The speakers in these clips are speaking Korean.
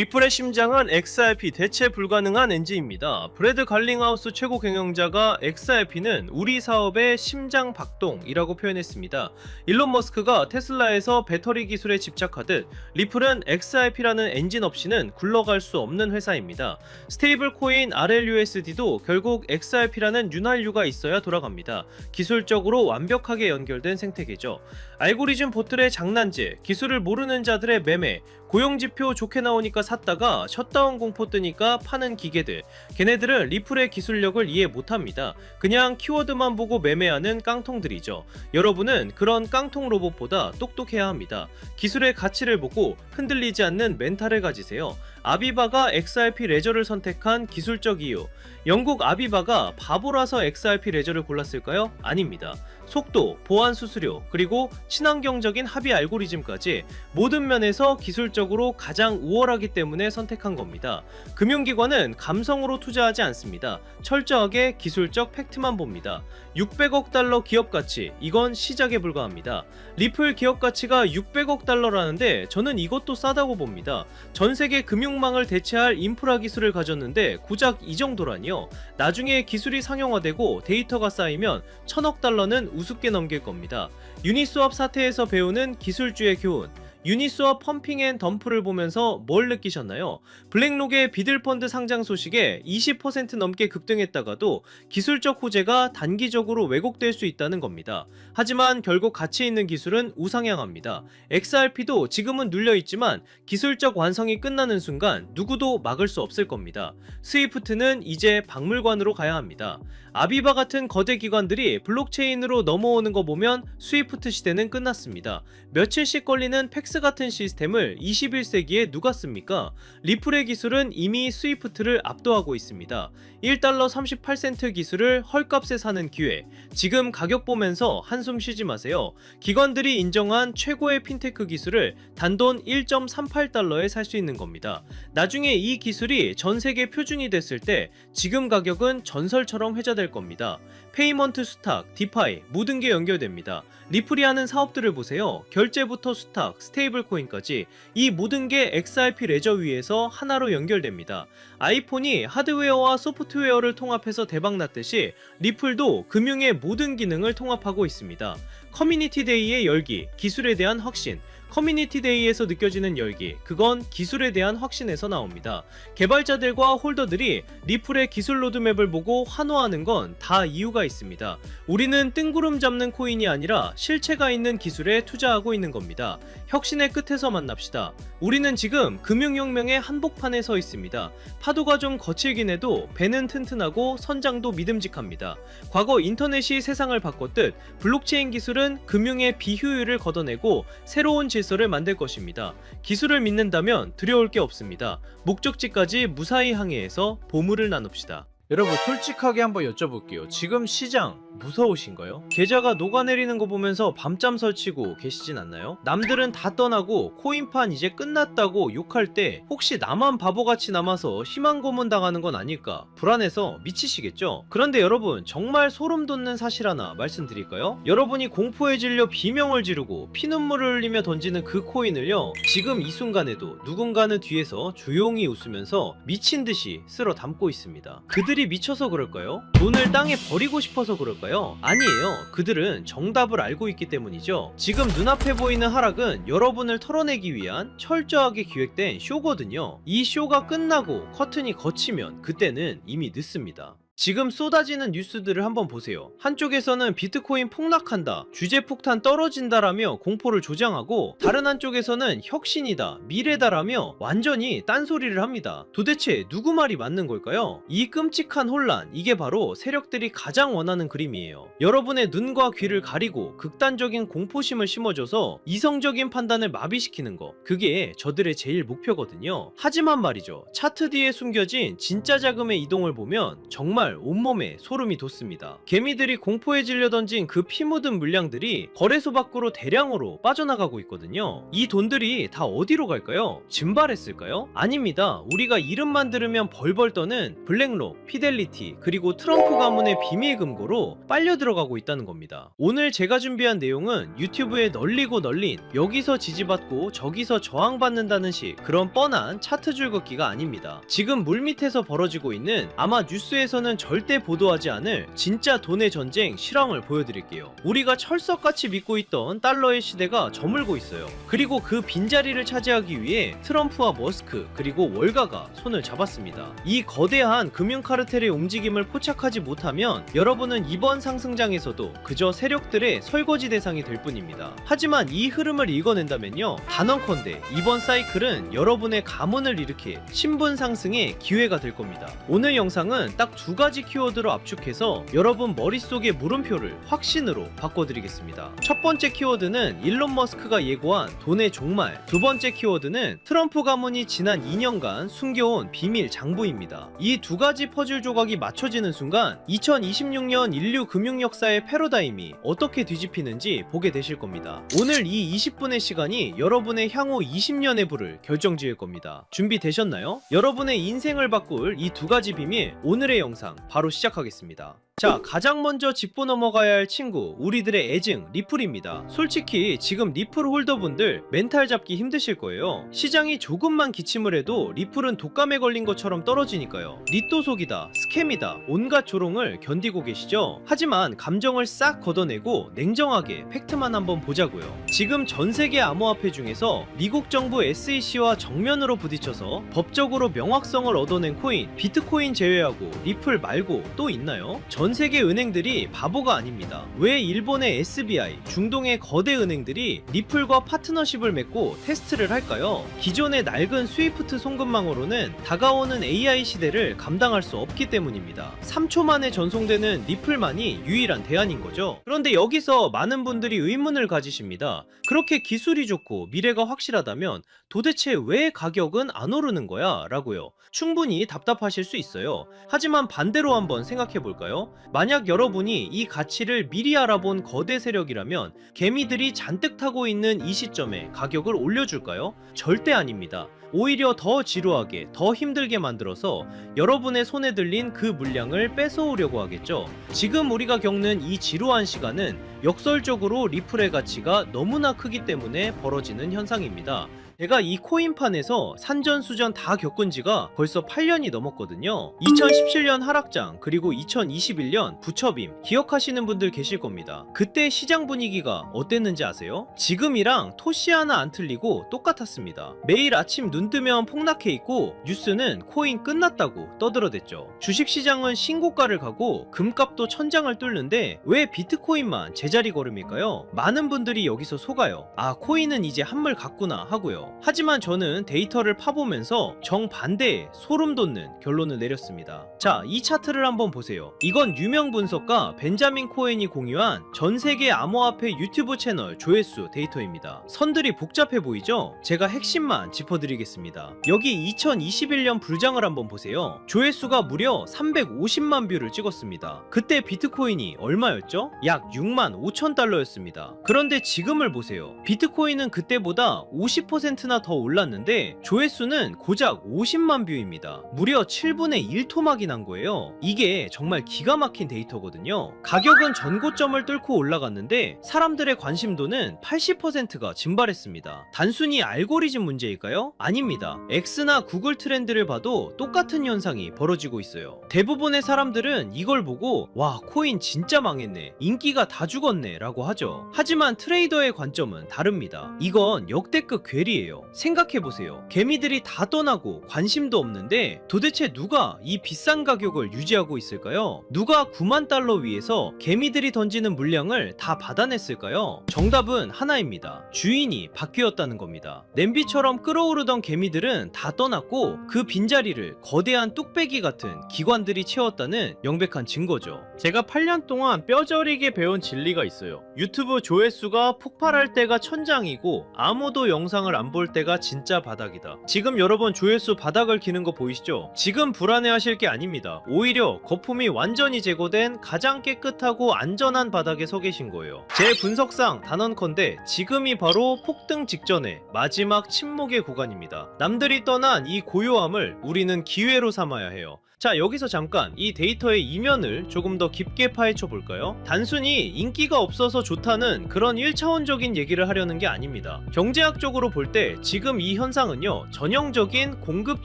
리플의 심장은 XRP 대체 불가능한 엔진입니다. 브래드 갈링하우스 최고 경영자가 XRP는 우리 사업의 심장 박동이라고 표현했습니다. 일론 머스크가 테슬라에서 배터리 기술에 집착하듯 리플은 XRP라는 엔진 없이는 굴러갈 수 없는 회사입니다. 스테이블 코인 RLUSD도 결국 XRP라는 윤활유가 있어야 돌아갑니다. 기술적으로 완벽하게 연결된 생태계죠. 알고리즘 보틀의 장난질, 기술을 모르는 자들의 매매, 고용지표 좋게 나오니까 샀다가 셧다운 공포 뜨니까 파는 기계들, 걔네들은 리플의 기술력을 이해 못합니다. 그냥 키워드만 보고 매매하는 깡통들이죠. 여러분은 그런 깡통 로봇보다 똑똑해야 합니다. 기술의 가치를 보고 흔들리지 않는 멘탈을 가지세요. 아비바가 XRP 레저를 선택한 기술적 이유. 영국 아비바가 바보라서 XRP 레저를 골랐을까요? 아닙니다. 속도, 보안 수수료, 그리고 친환경적인 합의 알고리즘까지 모든 면에서 기술적으로 가장 우월하기 때문에 선택한 겁니다. 금융기관은 감성으로 투자하지 않습니다. 철저하게 기술적 팩트만 봅니다. 600억 달러 기업 가치, 이건 시작에 불과합니다. 리플 기업 가치가 600억 달러라는데 저는 이것도 싸다고 봅니다. 전 세계 금융망을 대체할 인프라 기술을 가졌는데 고작 이 정도라니요. 나중에 기술이 상용화되고 데이터가 쌓이면 1000억 달러는 우습게 넘길 겁니다. 유니스왑 사태에서 배우는 기술주의 교훈. 유니스왑 펌핑 앤 덤프를 보면서 뭘 느끼셨나요? 블랙록의 비들펀드 상장 소식에 20% 넘게 급등했다가도 기술적 호재가 단기적으로 왜곡될 수 있다는 겁니다. 하지만 결국 가치 있는 기술은 우상향합니다. XRP도 지금은 눌려있지만 기술적 완성이 끝나는 순간 누구도 막을 수 없을 겁니다. 스위프트는 이제 박물관으로 가야 합니다. 아비바 같은 거대 기관들이 블록체인으로 넘어오는 거 보면 스위프트 시대는 끝났습니다. 며칠씩 걸리는 팩스 같은 시스템을 21세기에 누가 씁니까? 리플의 기술은 이미 스위프트를 압도하고 있습니다. 1달러 38센트 기술을 헐값에 사는 기회. 지금 가격 보면서 한숨 쉬지 마세요. 기관들이 인정한 최고의 핀테크 기술을 단돈 1.38달러에 살 수 있는 겁니다. 나중에 이 기술이 전 세계 표준이 됐을 때 지금 가격은 전설처럼 회자될 겁니다. 페이먼트 수탁, 디파이 모든 게 연결됩니다. 리플이 하는 사업들을 보세요. 결제부터 수탁, 스테이블 코인까지 이 모든 게 XRP 레저 위에서 하나로 연결됩니다. 아이폰이 하드웨어와 소프트웨어를 통합해서 대박났듯이 리플도 금융의 모든 기능을 통합하고 있습니다. 커뮤니티 데이의 열기, 기술에 대한 확신. 커뮤니티 데이에서 느껴지는 열기, 그건 기술에 대한 확신에서 나옵니다. 개발자들과 홀더들이 리플의 기술 로드맵을 보고 환호하는 건 다 이유가 있습니다. 우리는 뜬구름 잡는 코인이 아니라 실체가 있는 기술에 투자하고 있는 겁니다. 혁신의 끝에서 만납시다. 우리는 지금 금융혁명의 한복판에 서 있습니다. 파도가 좀 거칠긴 해도 배는 튼튼하고 선장도 믿음직합니다. 과거 인터넷이 세상을 바꿨듯 블록체인 기술은 금융의 비효율을 걷어내고 새로운 질서를 만들 것입니다. 기술을 믿는다면 두려울 게 없습니다. 목적지까지 무사히 항해해서 보물을 나눕시다. 여러분 솔직하게 한번 여쭤볼게요. 지금 시장 무서우신가요? 계좌가 녹아내리는 거 보면서 밤잠 설치고 계시진 않나요? 남들은 다 떠나고 코인판 이제 끝났다고 욕할 때 혹시 나만 바보같이 남아서 희망 고문 당하는 건 아닐까 불안해서 미치시겠죠? 그런데 여러분 정말 소름 돋는 사실 하나 말씀드릴까요? 여러분이 공포에 질려 비명을 지르고 피눈물을 흘리며 던지는 그 코인을요, 지금 이 순간에도 누군가는 뒤에서 조용히 웃으면서 미친듯이 쓸어 담고 있습니다. 그들이 미쳐서 그럴까요? 돈을 땅에 버리고 싶어서 그럴까요? 아니에요. 그들은 정답을 알고 있기 때문이죠. 지금 눈앞에 보이는 하락은 여러분을 털어내기 위한 철저하게 기획된 쇼거든요. 이 쇼가 끝나고 커튼이 걷히면 그때는 이미 늦습니다. 지금 쏟아지는 뉴스들을 한번 보세요. 한쪽에서는 비트코인 폭락한다, 주제 폭탄 떨어진다라며 공포를 조장하고, 다른 한쪽에서는 혁신이다, 미래다라며 완전히 딴소리를 합니다. 도대체 누구 말이 맞는 걸까요? 이 끔찍한 혼란, 이게 바로 세력들이 가장 원하는 그림이에요. 여러분의 눈과 귀를 가리고 극단적인 공포심을 심어줘서 이성적인 판단을 마비시키는 거, 그게 저들의 제일 목표거든요. 하지만 말이죠, 차트 뒤에 숨겨진 진짜 자금의 이동을 보면 정말 정말 온몸에 소름이 돋습니다. 개미들이 공포에 질려 던진 그 피 묻은 물량들이 거래소 밖으로 대량으로 빠져나가고 있거든요. 이 돈들이 다 어디로 갈까요? 증발했을까요? 아닙니다. 우리가 이름만 들으면 벌벌 떠는 블랙록, 피델리티, 그리고 트럼프 가문의 비밀 금고로 빨려 들어가고 있다는 겁니다. 오늘 제가 준비한 내용은 유튜브에 널리고 널린 여기서 지지받고 저기서 저항받는다는 식 그런 뻔한 차트 줄긋기가 아닙니다. 지금 물밑에서 벌어지고 있는 아마 뉴스에서는 절대 보도하지 않을 진짜 돈의 전쟁 실황을 보여드릴게요. 우리가 철석같이 믿고 있던 달러의 시대가 저물고 있어요. 그리고 그 빈자리를 차지하기 위해 트럼프와 머스크 그리고 월가가 손을 잡았습니다. 이 거대한 금융 카르텔의 움직임을 포착하지 못하면 여러분은 이번 상승장에서도 그저 세력들의 설거지 대상이 될 뿐입니다. 하지만 이 흐름을 읽어낸다면요, 단언컨대 이번 사이클은 여러분의 가문을 일으킬 신분 상승의 기회가 될 겁니다. 오늘 영상은 딱 두 가지 키워드로 압축해서 여러분 머릿속의 물음표를 확신으로 바꿔드리겠습니다. 첫 번째 키워드는 일론 머스크가 예고한 돈의 종말, 두 번째 키워드는 트럼프 가문이 지난 2년간 숨겨온 비밀 장부입니다. 이 두 가지 퍼즐 조각이 맞춰지는 순간 2026년 인류 금융 역사의 패러다임이 어떻게 뒤집히는지 보게 되실 겁니다. 오늘 이 20분의 시간이 여러분의 향후 20년의 부를 결정지을 겁니다. 준비되셨나요? 여러분의 인생을 바꿀 이 두 가지 비밀, 오늘의 영상 바로 시작하겠습니다. 자, 가장 먼저 짚고 넘어가야 할 친구, 우리들의 애증 리플입니다. 솔직히 지금 리플 홀더분들 멘탈 잡기 힘드실 거예요. 시장이 조금만 기침을 해도 리플은 독감에 걸린 것처럼 떨어지니까요. 리또 속이다, 스캠이다, 온갖 조롱을 견디고 계시죠? 하지만 감정을 싹 걷어내고 냉정하게 팩트만 한번 보자고요. 지금 전세계 암호화폐 중에서 미국 정부 SEC와 정면으로 부딪혀서 법적으로 명확성을 얻어낸 코인, 비트코인 제외하고 리플 말고 또 있나요? 전 세계 은행들이 바보가 아닙니다. 왜 일본의 SBI, 중동의 거대 은행들이 리플과 파트너십을 맺고 테스트를 할까요? 기존의 낡은 스위프트 송금망으로는 다가오는 AI 시대를 감당할 수 없기 때문입니다. 3초 만에 전송되는 리플만이 유일한 대안인 거죠. 그런데 여기서 많은 분들이 의문을 가지십니다. 그렇게 기술이 좋고 미래가 확실하다면 도대체 왜 가격은 안 오르는 거야? 라고요. 충분히 답답하실 수 있어요. 하지만 반대로 한번 생각해 볼까요? 만약 여러분이 이 가치를 미리 알아본 거대 세력이라면 개미들이 잔뜩 타고 있는 이 시점에 가격을 올려줄까요? 절대 아닙니다. 오히려 더 지루하게, 더 힘들게 만들어서 여러분의 손에 들린 그 물량을 뺏어오려고 하겠죠. 지금 우리가 겪는 이 지루한 시간은 역설적으로 리플의 가치가 너무나 크기 때문에 벌어지는 현상입니다. 제가 이 코인판에서 산전수전 다 겪은 지가 벌써 8년이 넘었거든요. 2017년 하락장, 그리고 2021년 부처빔 기억하시는 분들 계실 겁니다. 그때 시장 분위기가 어땠는지 아세요? 지금이랑 토시 하나 안 틀리고 똑같았습니다. 매일 아침 눈 뜨면 폭락해 있고 뉴스는 코인 끝났다고 떠들어댔죠. 주식시장은 신고가를 가고 금값도 천장을 뚫는데 왜 비트코인만 제자리 걸음일까요? 많은 분들이 여기서 속아요. 아, 코인은 이제 한물 갔구나 하고요. 하지만 저는 데이터를 파보면서 정반대의 소름 돋는 결론을 내렸습니다. 자, 이 차트를 한번 보세요. 이건 유명 분석가 벤자민 코엔이 공유한 전세계 암호화폐 유튜브 채널 조회수 데이터입니다. 선들이 복잡해 보이죠? 제가 핵심만 짚어드리겠습니다. 여기 2021년 불장을 한번 보세요. 조회수가 무려 350만 뷰를 찍었습니다. 그때 비트코인이 얼마였죠? 약 6만 5천 달러였습니다. 그런데 지금을 보세요. 비트코인은 그때보다 50%나 더 올랐는데 조회수는 고작 50만 뷰입니다. 무려 7분의 1 토막이 난 거예요. 이게 정말 기가 막힌 데이터거든요. 가격은 전고점을 뚫고 올라갔는데 사람들의 관심도는 80%가 증발했습니다. 단순히 알고리즘 문제일까요? 아닙니다. X나 구글 트렌드를 봐도 똑같은 현상이 벌어지고 있어요. 대부분의 사람들은 이걸 보고 와, 코인 진짜 망했네, 인기가 다 죽었네 라고 하죠. 하지만 트레이더의 관점은 다릅니다. 이건 역대급 괴리예요. 생각해보세요. 개미들이 다 떠나고 관심도 없는데 도대체 누가 이 비싼 가격을 유지하고 있을까요? 누가 9만 달러 위에서 개미들이 던지는 물량을 다 받아냈을까요? 정답은 하나입니다. 주인이 바뀌었다는 겁니다. 냄비처럼 끓어오르던 개미들은 다 떠났고 그 빈자리를 거대한 뚝배기 같은 기관들이 채웠다는 명백한 증거죠. 제가 8년 동안 뼈저리게 배운 진리가 있어요. 유튜브 조회수가 폭발할 때가 천장이고 아무도 영상을 안 볼 볼 때가 진짜 바닥이다. 지금 여러분 조회수 바닥을 기는 거 보이시죠? 지금 불안해하실 게 아닙니다. 오히려 거품이 완전히 제거된 가장 깨끗하고 안전한 바닥에 서 계신 거예요. 제 분석상 단언컨대 지금이 바로 폭등 직전의 마지막 침묵의 구간입니다. 남들이 떠난 이 고요함을 우리는 기회로 삼아야 해요. 자, 여기서 잠깐 이 데이터의 이면을 조금 더 깊게 파헤쳐 볼까요? 단순히 인기가 없어서 좋다는 그런 1차원적인 얘기를 하려는 게 아닙니다. 경제학적으로 볼 때 지금 이 현상은요, 전형적인 공급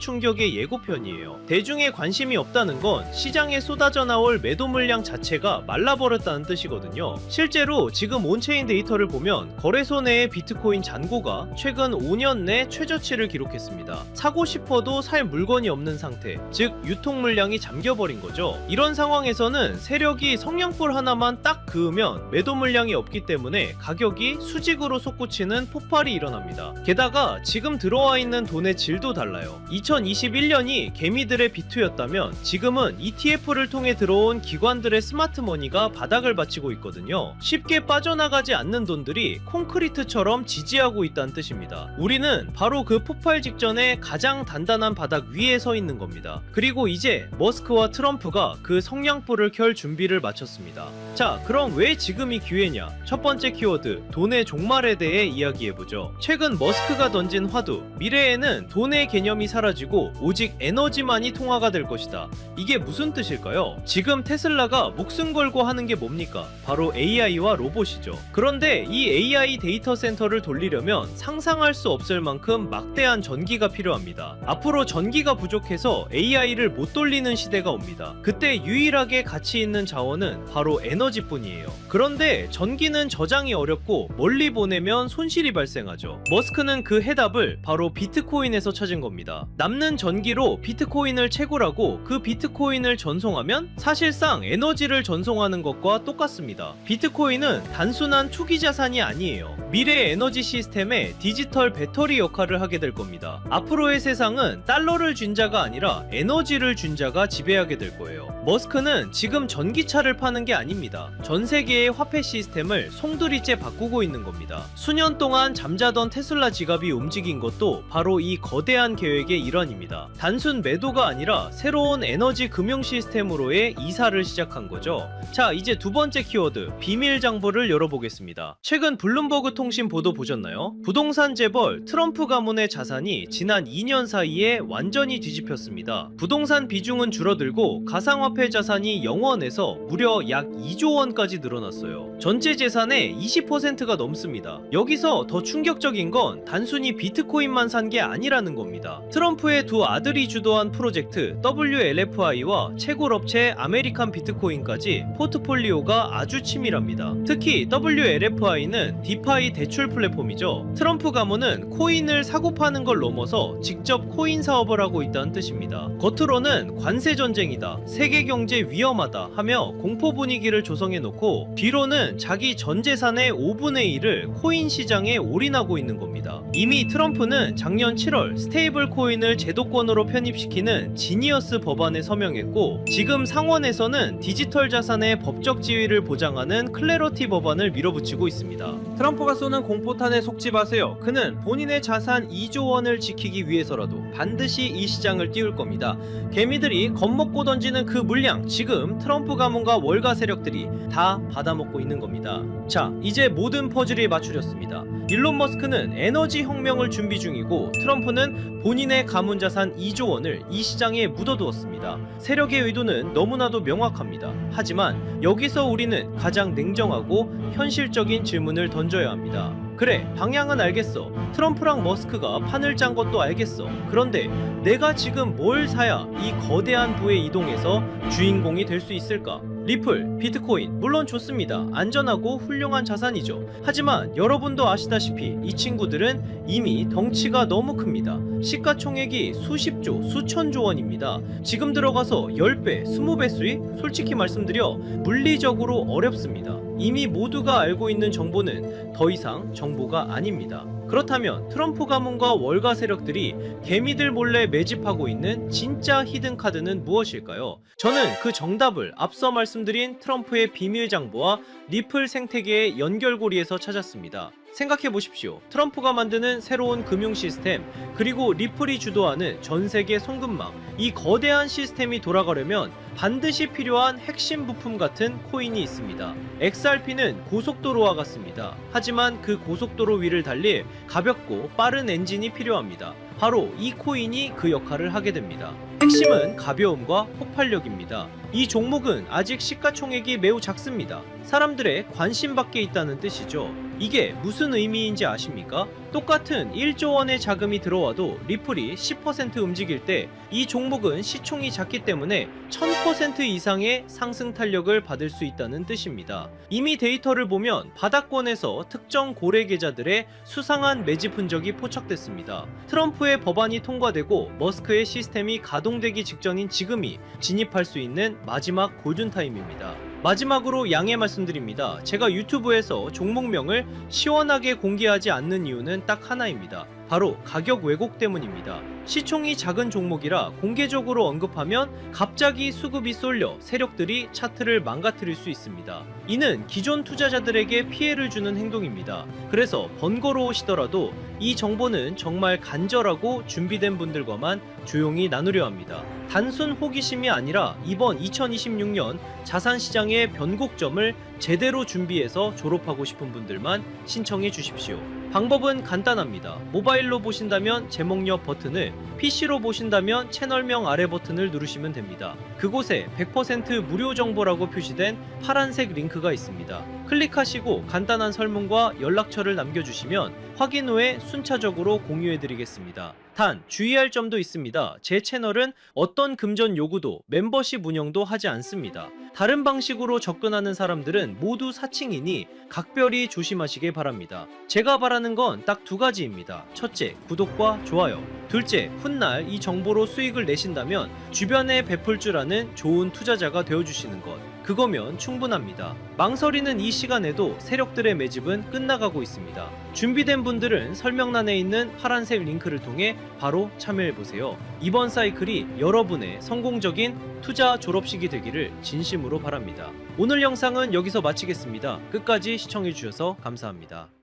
충격의 예고편이에요. 대중의 관심이 없다는 건 시장에 쏟아져 나올 매도 물량 자체가 말라버렸다는 뜻이거든요. 실제로 지금 온체인 데이터를 보면 거래소 내의 비트코인 잔고가 최근 5년 내 최저치를 기록했습니다. 사고 싶어도 살 물건이 없는 상태, 즉 유통 물량이 잠겨버린 거죠. 이런 상황에서는 세력이 성냥불 하나만 딱 그으면 매도 물량이 없기 때문에 가격이 수직으로 솟구치는 폭발이 일어납니다. 게다가 지금 들어와 있는 돈의 질도 달라요. 2021년이 개미들의 비투였다면 지금은 ETF를 통해 들어온 기관들의 스마트머니가 바닥을 받치고 있거든요. 쉽게 빠져나가지 않는 돈들이 콘크리트처럼 지지하고 있다는 뜻입니다. 우리는 바로 그 폭발 직전에 가장 단단한 바닥 위에 서 있는 겁니다. 그리고 이제 머스크와 트럼프가 그 성냥불을 켤 준비를 마쳤습니다. 자, 그럼 왜 지금이 기회냐? 첫 번째 키워드, 돈의 종말에 대해 이야기해보죠. 최근 머스크가 던진 화두, 미래에는 돈의 개념이 사라지고 오직 에너지만이 통화가 될 것이다. 이게 무슨 뜻일까요? 지금 테슬라가 목숨 걸고 하는 게 뭡니까? 바로 AI와 로봇이죠. 그런데 이 AI 데이터 센터를 돌리려면 상상할 수 없을 만큼 막대한 전기가 필요합니다. 앞으로 전기가 부족해서 AI를 못 돌리는 시대가 옵니다. 그때 유일하게 가치 있는 자원은 바로 에너지뿐이에요. 그런데 전기는 저장이 어렵고 멀리 보내면 손실이 발생하죠. 머스크는 그 해답을 바로 비트코인에서 찾은 겁니다. 남는 전기로 비트코인을 채굴하고 그 비트코인을 전송하면 사실상 에너지를 전송하는 것과 똑같습니다. 비트코인은 단순한 투기 자산이 아니에요. 미래 에너지 시스템의 디지털 배터리 역할을 하게 될 겁니다. 앞으로의 세상은 달러를 준 자가 아니라 에너지를 준 자가 지배하게 될 거예요. 머스크는 지금 전기차를 파는 게 아닙니다. 전 세계의 화폐 시스템을 송두리째 바꾸고 있는 겁니다. 수년 동안 잠자던 테슬라 지갑이 움직인 것도 바로 이 거대한 계획의 일환입니다. 단순 매도가 아니라 새로운 에너지 금융 시스템으로의 이사를 시작한 거죠. 자, 이제 두 번째 키워드, 비밀 장부를 열어보겠습니다. 최근 블룸버그 통신 보도 보셨나요? 부동산 재벌 트럼프 가문의 자산이 지난 2년 사이에 완전히 뒤집혔습니다. 부동산 비중은 줄어들고 가상화폐 자산이 0원에서 무려 약 2조 원까지 늘어났어요. 전체 재산의 20%가 넘습니다. 여기서 더 충격적인 건 단순히 비트코인만 산 게 아니라는 겁니다. 트럼프의 두 아들이 주도한 프로젝트 WLFI와 채굴업체 아메리칸 비트코인까지 포트폴리오가 아주 치밀합니다. 특히 WLFI는 디파이 대출 플랫폼이죠. 트럼프 가문은 코인을 사고 파는 걸 넘어서 직접 코인 사업을 하고 있다는 뜻입니다. 겉으로는 관세 전쟁이다, 세계 경제 위험하다 하며 공포 분위기를 조성해 놓고 뒤로는 자기 전 재산의 5분의 1을 코인 시장에 올인하고 있는 겁니다. 이미 트럼프는 작년 7월 스테이블 코인을 제도권으로 편입시키는 지니어스 법안에 서명했고, 지금 상원에서는 디지털 자산의 법적 지위를 보장하는 클래러티 법안을 밀어붙이고 있습니다. 트럼프가 쏘는 공포탄에 속지 마세요. 그는 본인의 자산 2조 원을 지키기 위해서라도 반드시 이 시장을 띄울 겁니다. 개미들이 겁먹고 던지는 그 물량, 지금 트럼프 가문과 월가 세력들이 다 받아먹고 있는 겁니다. 자, 이제 모든 퍼즐이 맞추렸습니다. 일론 머스크는 에너지 혁명을 준비 중이고, 트럼프는 본인의 가문 자산 2조 원을 이 시장에 묻어두었습니다. 세력의 의도는 너무나도 명확합니다. 하지만 여기서 우리는 가장 냉정하고 현실적인 질문을 던져야 합니다. 그래, 방향은 알겠어. 트럼프랑 머스크가 판을 짠 것도 알겠어. 그런데 내가 지금 뭘 사야 이 거대한 부에 이동해서 주인공이 될 수 있을까? 리플, 비트코인, 물론 좋습니다. 안전하고 훌륭한 자산이죠. 하지만 여러분도 아시다시피 이 친구들은 이미 덩치가 너무 큽니다. 시가총액이 수십조, 수천조 원입니다. 지금 들어가서 10배, 20배 수익? 솔직히 말씀드려 물리적으로 어렵습니다. 이미 모두가 알고 있는 정보는 더 이상 정보가 아닙니다. 그렇다면 트럼프 가문과 월가 세력들이 개미들 몰래 매집하고 있는 진짜 히든 카드는 무엇일까요? 저는 그 정답을 앞서 말씀드린 트럼프의 비밀 장부와 리플 생태계의 연결고리에서 찾았습니다. 생각해 보십시오. 트럼프가 만드는 새로운 금융 시스템, 그리고 리플이 주도하는 전 세계 송금망, 이 거대한 시스템이 돌아가려면 반드시 필요한 핵심 부품 같은 코인이 있습니다. XRP는 고속도로와 같습니다. 하지만 그 고속도로 위를 달릴 가볍고 빠른 엔진이 필요합니다. 바로 이 코인이 그 역할을 하게 됩니다. 핵심은 가벼움과 폭발력입니다. 이 종목은 아직 시가총액이 매우 작습니다. 사람들의 관심 밖에 있다는 뜻이죠. 이게 무슨 의미인지 아십니까? 똑같은 1조 원의 자금이 들어와도 리플이 10% 움직일 때 이 종목은 시총이 작기 때문에 1000% 이상의 상승 탄력을 받을 수 있다는 뜻입니다. 이미 데이터를 보면 바닥권에서 특정 고래 계좌들의 수상한 매집 흔적이 포착됐습니다. 트럼프의 법안이 통과되고 머스크의 시스템이 가동되기 직전인 지금이 진입할 수 있는 마지막 골든타임입니다. 마지막으로 양해 말씀드립니다. 제가 유튜브에서 종목명을 시원하게 공개하지 않는 이유는 딱 하나입니다. 바로 가격 왜곡 때문입니다. 시총이 작은 종목이라 공개적으로 언급하면 갑자기 수급이 쏠려 세력들이 차트를 망가뜨릴 수 있습니다. 이는 기존 투자자들에게 피해를 주는 행동입니다. 그래서 번거로우시더라도 이 정보는 정말 간절하고 준비된 분들과만 조용히 나누려 합니다. 단순 호기심이 아니라 이번 2026년 자산시장의 변곡점을 제대로 준비해서 졸업하고 싶은 분들만 신청해 주십시오. 방법은 간단합니다. 모바일로 보신다면 제목 옆 버튼을, PC로 보신다면 채널명 아래 버튼을 누르시면 됩니다. 그곳에 100% 무료 정보라고 표시된 파란색 링크가 있습니다. 클릭하시고 간단한 설문과 연락처를 남겨주시면 확인 후에 순차적으로 공유해드리겠습니다. 단 주의할 점도 있습니다. 제 채널은 어떤 금전 요구도 멤버십 운영도 하지 않습니다. 다른 방식으로 접근하는 사람들은 모두 사칭이니 각별히 조심하시길 바랍니다. 제가 바라는 건 딱 두 가지입니다. 첫째, 구독과 좋아요. 둘째, 훗날 이 정보로 수익을 내신다면 주변에 베풀 줄 아는 좋은 투자자가 되어주시는 것. 그거면 충분합니다. 망설이는 이 시간에도 세력들의 매집은 끝나가고 있습니다. 준비된 분들은 설명란에 있는 파란색 링크를 통해 바로 참여해보세요. 이번 사이클이 여러분의 성공적인 투자 졸업식이 되기를 진심으로 바랍니다. 오늘 영상은 여기서 마치겠습니다. 끝까지 시청해주셔서 감사합니다.